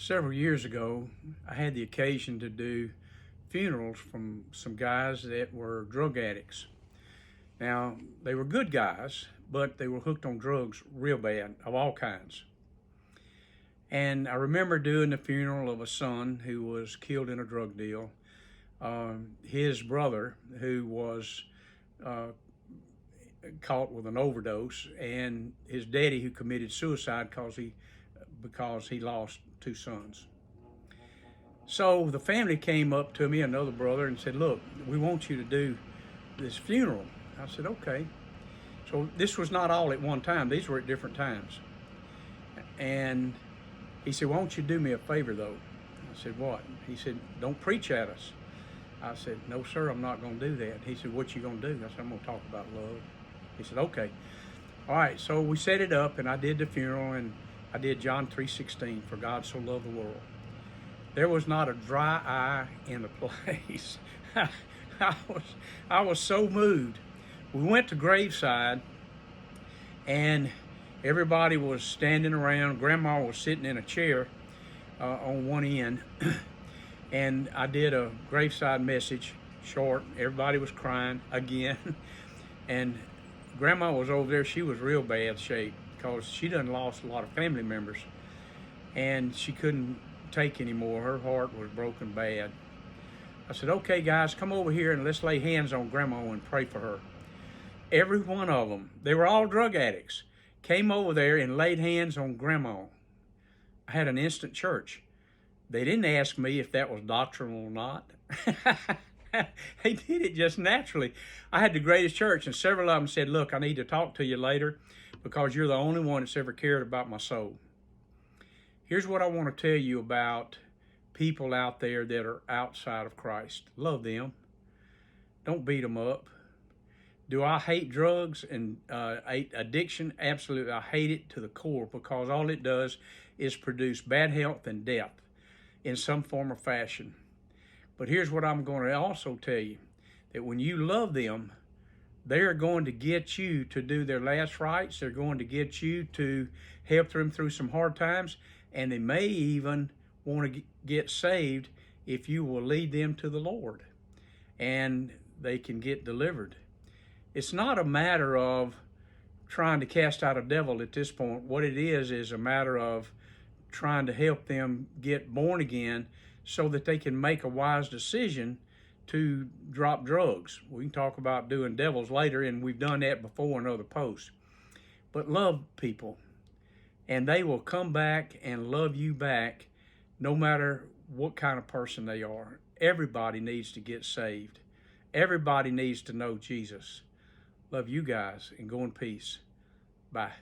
Several years ago, I had the occasion to do funerals from some guys that were drug addicts. Now, they were good guys, but they were hooked on drugs real bad, of all kinds. And I remember doing the funeral of a son who was killed in a drug deal. His brother, who was uh, caught with an overdose, and his daddy, who committed suicide because he lost two sons. So the family came up to me, another brother, and said, "Look, we want you to do this funeral." I said, "Okay." So this was not all at one time. These were at different times. And he said, "Why don't you do me a favor, though?" I said, "What?" He said, "Don't preach at us." I said, "No, sir, I'm not going to do that." He said, "What you going to do?" I said, "I'm going to talk about love." He said, "Okay." All right, so we set it up, and I did the funeral, and I did John 3:16, "For God so loved the world." There was not a dry eye in the place. I I was so moved. We went to graveside, and everybody was standing around. Grandma was sitting in a chair on one end, and I did a graveside message, short. Everybody was crying again, and Grandma was over there. She was real bad shape because she done lost a lot of family members, and she couldn't take anymore. Her heart was broken bad. I said, "Okay, guys, come over here and let's lay hands on Grandma and pray for her." Every one of them, they were all drug addicts, came over there and laid hands on Grandma. I had an instant church. They didn't ask me if that was doctrinal or not. They did it just naturally. I had the greatest church, and several of them said, "Look, I need to talk to you later because you're the only one that's ever cared about my soul." Here's what I want to tell you about people out there that are outside of Christ. Love them. Don't beat them up. Do I hate drugs and addiction? Absolutely. I hate it to the core because all it does is produce bad health and death in some form or fashion. But here's what I'm going to also tell you, that when you love them, they're going to get you to do their last rites. They're going to get you to help them through some hard times, and they may even want to get saved if you will lead them to the Lord, and they can get delivered. It's not a matter of trying to cast out a devil at this point. What it is a matter of trying to help them get born again so that they can make a wise decision to drop drugs. We can talk about doing devils later, and we've done that before in other posts. But love people, and they will come back and love you back no matter what kind of person they are. Everybody needs to get saved. Everybody needs to know Jesus. Love you guys, and go in peace. Bye.